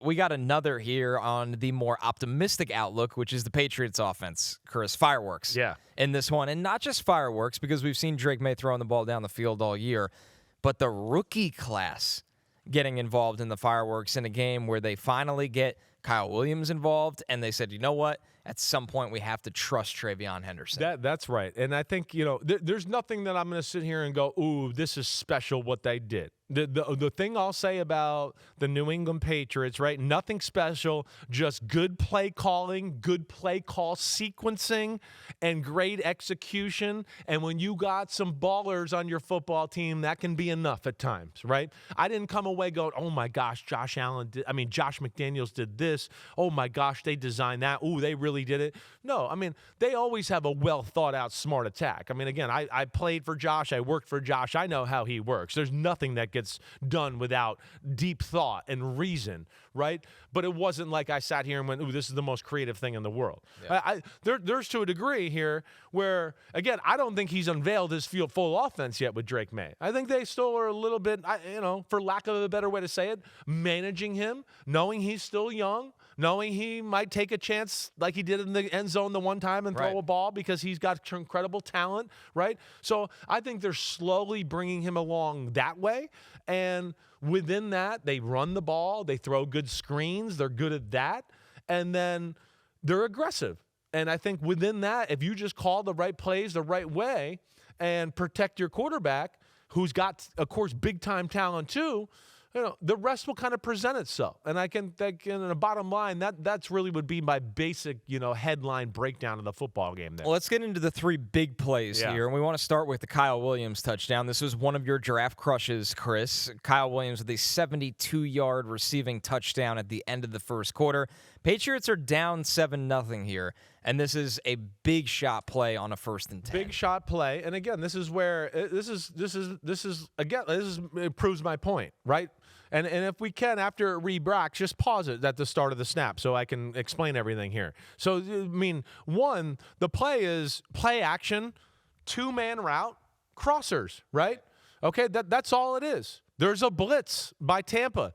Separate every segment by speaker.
Speaker 1: we got another here on the more optimistic outlook, which is the Patriots offense, Chris. Fireworks in this one. And not just fireworks, because we've seen Drake Maye throwing the ball down the field all year, but the rookie class getting involved in the fireworks in a game where they finally get Kyle Williams involved, and they said, you know what? At some point, we have to trust Travion Henderson.
Speaker 2: That's right. And I think, there's nothing that I'm going to sit here and go, ooh, this is special what they did. The thing I'll say about the New England Patriots, right? Nothing special, just good play calling, good play call sequencing, and great execution. And when you got some ballers on your football team, that can be enough at times, right? I didn't come away going, oh my gosh, Josh McDaniels did this. Oh my gosh, they designed that. Ooh, they really did it. No, they always have a well thought out smart attack. Again, I played for Josh. I worked for Josh. I know how he works. There's nothing that gets done without deep thought and reason, right? But it wasn't like I sat here and went, ooh, this is the most creative thing in the world. Yeah. There's to a degree here where, again, I don't think he's unveiled his full offense yet with Drake Maye. I think they still are a little bit, for lack of a better way to say it, managing him, knowing he's still young, knowing he might take a chance like he did in the end zone the one time and throw a ball because he's got incredible talent, right? So I think they're slowly bringing him along that way. And within that, they run the ball, they throw good screens, they're good at that, and then they're aggressive. And I think within that, if you just call the right plays the right way and protect your quarterback, who's got, of course, big-time talent too, the rest will kind of present itself. And I can think, in the bottom line, that's really would be my basic, headline breakdown of the football game there.
Speaker 1: Well, let's get into the three big plays here. And we want to start with the Kyle Williams touchdown. This was one of your draft crushes, Chris. Kyle Williams with a 72-yard receiving touchdown at the end of the first quarter. Patriots are down 7-0 here, and this is a big shot play on a 1st and 10.
Speaker 2: Big shot play, and again, this is where it proves my point, right? And if we can, after it rebracks, just pause it at the start of the snap so I can explain everything here. So, one, the play is play action, 2-man route, crossers, right? Okay, that's all it is. There's a blitz by Tampa.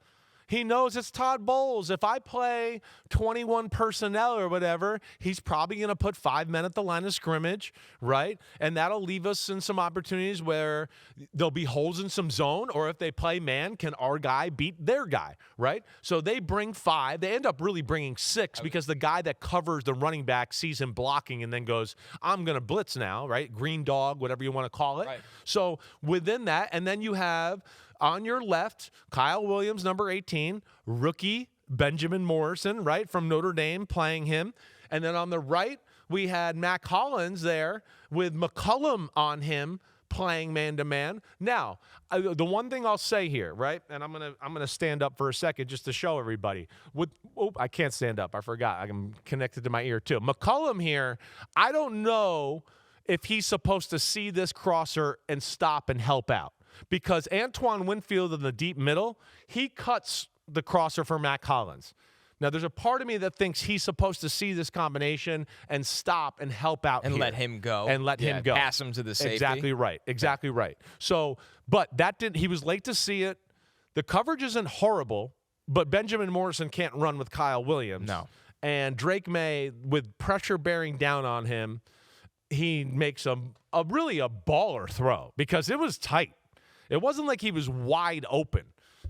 Speaker 2: He knows it's Todd Bowles. If I play 21 personnel or whatever, he's probably going to put 5 men at the line of scrimmage, right? And that'll leave us in some opportunities where there'll be holes in some zone, or if they play man, can our guy beat their guy, right? So they bring 5. They end up really bringing 6 because the guy that covers the running back sees him blocking and then goes, I'm going to blitz now, right? Green dog, whatever you want to call it. Right. So within that, and then you have on your left, Kyle Williams, number 18, rookie Benjamin Morrison, right, from Notre Dame playing him. And then on the right, we had Mac Hollins there with McCollum on him playing man-to-man. Now, the one thing I'll say here, right, and I'm gonna stand up for a second just to show everybody. I can't stand up. I forgot. I'm connected to my ear too. McCollum here, I don't know if he's supposed to see this crosser and stop and help out. Because Antoine Winfield in the deep middle, he cuts the crosser for Mac Hollins. Now, there's a part of me that thinks he's supposed to see this combination and stop and help out
Speaker 1: and
Speaker 2: here.
Speaker 1: Let him go.
Speaker 2: And let him go.
Speaker 1: Pass him to the safety.
Speaker 2: Exactly right. So, but he was late to see it. The coverage isn't horrible, but Benjamin Morrison can't run with Kyle Williams.
Speaker 1: No.
Speaker 2: And Drake Maye, with pressure bearing down on him, he makes a really a baller throw because it was tight. It wasn't like he was wide open.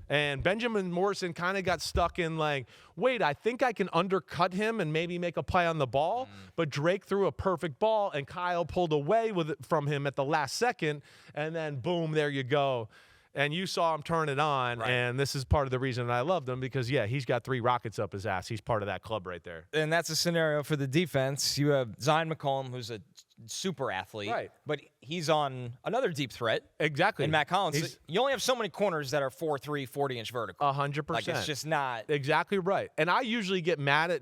Speaker 2: And Benjamin Morrison kind of got stuck in like, wait, I think I can undercut him and maybe make a play on the ball. But Drake threw a perfect ball, and Kyle pulled away with it from him at the last second. And then, boom, there you go. And you saw him turn it on, and this is part of the reason I loved him because, he's got 3 rockets up his ass. He's part of that club right there.
Speaker 1: And that's a scenario for the defense. You have Zion McCollum, who's a super athlete, but he's on another deep threat.
Speaker 2: Exactly.
Speaker 1: And Matt Collins, you only have so many corners that are 4'3", 40-inch vertical.
Speaker 2: 100%.
Speaker 1: Like, it's just not.
Speaker 2: Exactly right. And I usually get mad at,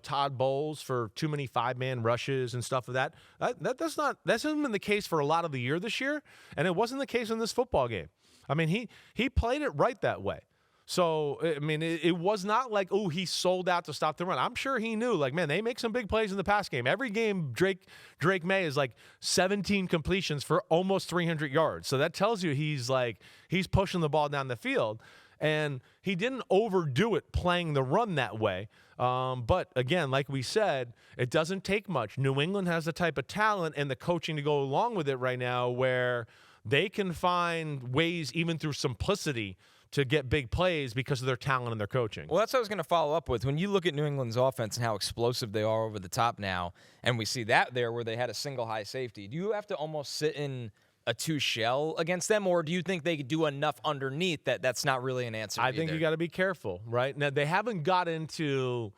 Speaker 2: Todd Bowles for too many 5-man rushes and stuff of that. That hasn't been the case for a lot of the year this year, and it wasn't the case in this football game. He played it right that way. So, it was not like, he sold out to stop the run. I'm sure he knew, like, man, they make some big plays in the pass game. Every game, Drake Maye is like 17 completions for almost 300 yards. So that tells you he's pushing the ball down the field. And he didn't overdo it playing the run that way. But, again, like we said, it doesn't take much. New England has the type of talent and the coaching to go along with it right now where they can find ways, even through simplicity, to get big plays because of their talent and their coaching.
Speaker 1: Well, that's what I was going to follow up with. When you look at New England's offense and how explosive they are over the top now, and we see that there where they had a single high safety, do you have to almost sit in a two shell against them, or do you think they could do enough underneath that that's not really an answer?
Speaker 2: I think you got to be careful, right? Now, they haven't got into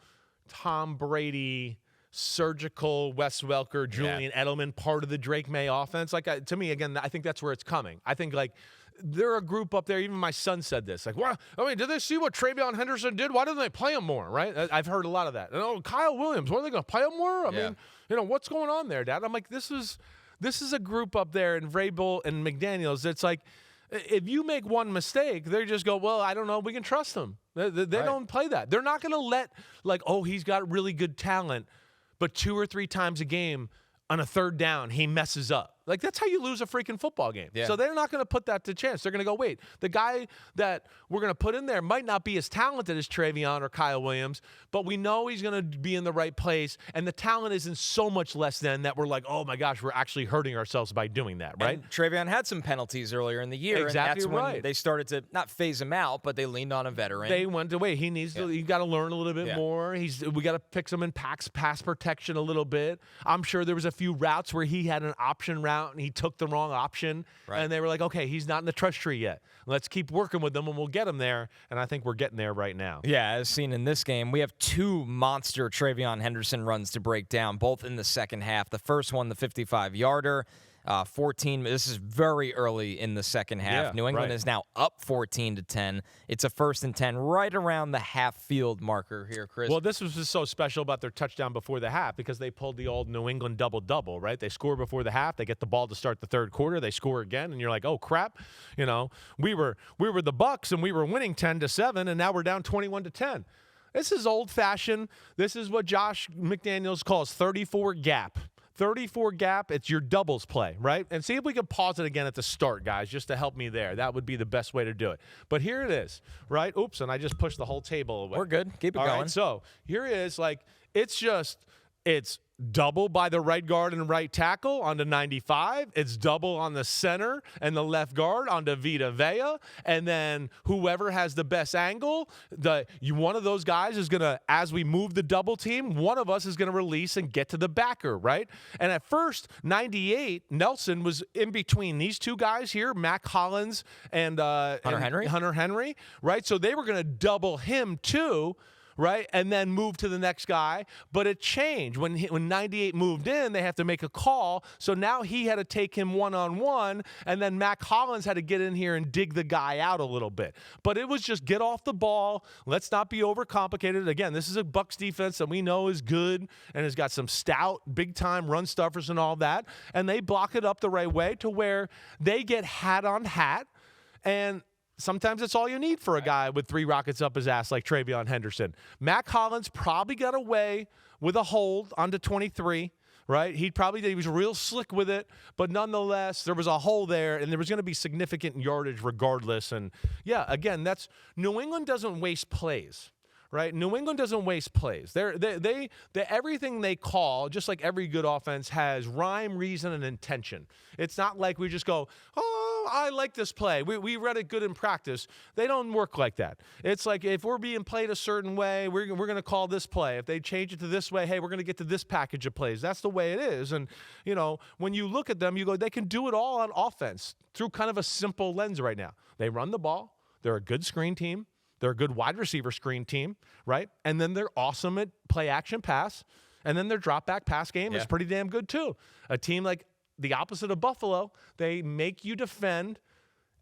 Speaker 2: Tom Brady, surgical Wes Welker, Julian Edelman part of the Drake Maye offense. Like, to me, again, I think that's where it's coming. I think, like, they're a group up there. Even my son said this. Like, what? I mean, did they see what Travion Henderson did? Why didn't they play him more, right? I've heard a lot of that. And, Kyle Williams, what are they going to play him more? I mean, what's going on there, Dad? I'm like, this is a group up there in Vrabel and McDaniels. It's like, if you make one mistake, they just go, well, I don't know. We can trust them. They don't play that. They're not going to let, like, he's got really good talent, but 2 or 3 times a game on a third down, he messes up. Like, that's how you lose a freaking football game. Yeah. So they're not going to put that to chance. They're going to go, wait, the guy that we're going to put in there might not be as talented as Travion or Kyle Williams, but we know he's going to be in the right place, and the talent isn't so much less than that we're like, oh, my gosh, we're actually hurting ourselves by doing that, right?
Speaker 1: And Travion had some penalties earlier in the year,
Speaker 2: exactly,
Speaker 1: and that's when they started to not phase him out, but they leaned on a veteran.
Speaker 2: They went away. He needs to. You got to learn a little bit more. We got to fix him in pass protection a little bit. I'm sure there was a few routes where he had an option route and he took the wrong option, and they were like, okay, he's not in the trust tree yet. Let's keep working with him, and we'll get him there, and I think we're getting there right now.
Speaker 1: Yeah, as seen in this game, we have 2 monster Travion Henderson runs to break down, both in the second half. The first one, the 55-yarder, 14. This is very early in the second half. New England is now up 14-10. It's a 1st and 10 right around the half-field marker here, Chris.
Speaker 2: Well, this was just so special about their touchdown before the half because they pulled the old New England double-double, right? They score before the half. They get the ball to start the third quarter. They score again, and you're like, oh, crap. We were the Bucs, and we were winning 10-7, and now we're down 21-10. This is old-fashioned. This is what Josh McDaniels calls 34 gap. 34 gap, it's your doubles play, right? And see if we can pause it again at the start, guys, just to help me there. That would be the best way to do it. But here it is, right? Oops, and I just pushed the whole table away.
Speaker 1: We're good. Keep it going.
Speaker 2: All right, so here it is. Like, it's double by the right guard and right tackle onto 95. It's double on the center and the left guard onto Vita Vea. And then whoever has the best angle, one of those guys is going to, as we move the double team, one of us is going to release and get to the backer, right? And at first, 98, Nelson was in between these two guys here, Mac Hollins and Hunter Henry, right? So they were going to double him too, right, and then move to the next guy. But it changed. When 98 moved in, they have to make a call. So now he had to take him one-on-one, and then Mac Hollins had to get in here and dig the guy out a little bit. But it was just get off the ball. Let's not be overcomplicated. Again, this is a Bucs defense that we know is good and has got some stout, big-time run stuffers and all that. And they block it up the right way to where they get hat on hat, and sometimes it's all you need for a guy with 3 rockets up his ass like Travion Henderson. Mac Hollins probably got away with a hold onto 23, right? He was real slick with it, but nonetheless, there was a hole there, and there was going to be significant yardage regardless. And, yeah, again, New England doesn't waste plays. Right? New England doesn't waste plays. They everything they call, just like every good offense, has rhyme, reason, and intention. It's not like we just go, oh, I like this play. We read it good in practice. They don't work like that. It's like if we're being played a certain way, we're going to call this play. If they change it to this way, hey, we're going to get to this package of plays. That's the way it is. And, when you look at them, you go, they can do it all on offense through kind of a simple lens right now. They run the ball. They're a good screen team. They're a good wide receiver screen team, right? And then they're awesome at play action pass. And then their drop back pass game is pretty damn good too. A team like the opposite of Buffalo, they make you defend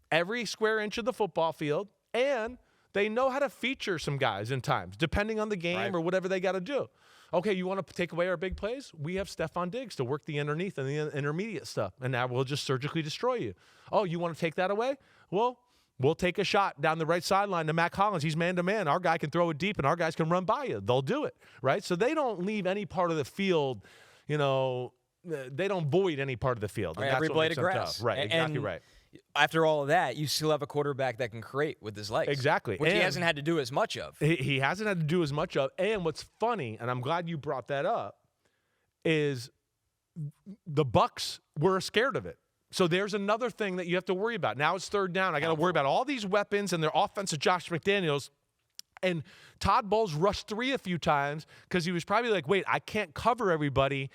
Speaker 2: every square inch of the football field, and they know how to feature some guys in times, depending on the game or whatever they got to do. Okay, you want to take away our big plays? We have Stephon Diggs to work the underneath and the intermediate stuff, and now we'll just surgically destroy you. Oh, you want to take that away? Well, we'll take a shot down the right sideline to Mac Hollins. He's man-to-man. Our guy can throw it deep, and our guys can run by you. They'll do it, right? So they don't leave any part of the field, they don't void any part of the field.
Speaker 1: Every blade of grass.
Speaker 2: Right, exactly right.
Speaker 1: after all of that, you still have a quarterback that can create with his legs.
Speaker 2: Exactly.
Speaker 1: Which he hasn't had to do as much of.
Speaker 2: He hasn't had to do as much of. And what's funny, and I'm glad you brought that up, is the Bucs were scared of it. So there's another thing that you have to worry about. Now it's third down. I got to worry about all these weapons and their offensive Josh McDaniels. And Todd Bowles rushed 3 a few times because he was probably like, wait, I can't cover everybody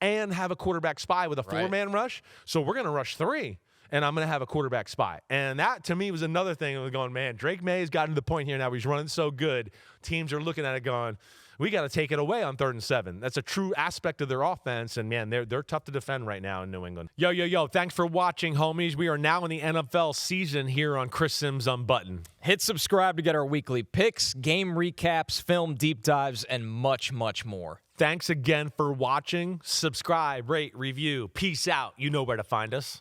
Speaker 2: and have a quarterback spy with a 4-man rush. So we're going to rush 3. And I'm going to have a quarterback spy. And that, to me, was another thing. I was going, man, Drake Maye has gotten to the point here now where he's running so good. Teams are looking at it going, we got to take it away on 3rd and 7. That's a true aspect of their offense. And, man, they're tough to defend right now in New England. Yo. Thanks for watching, homies. We are now in the NFL season here on Chris Simms Unbuttoned.
Speaker 1: Hit subscribe to get our weekly picks, game recaps, film deep dives, and much, much more.
Speaker 2: Thanks again for watching. Subscribe, rate, review. Peace out. You know where to find us.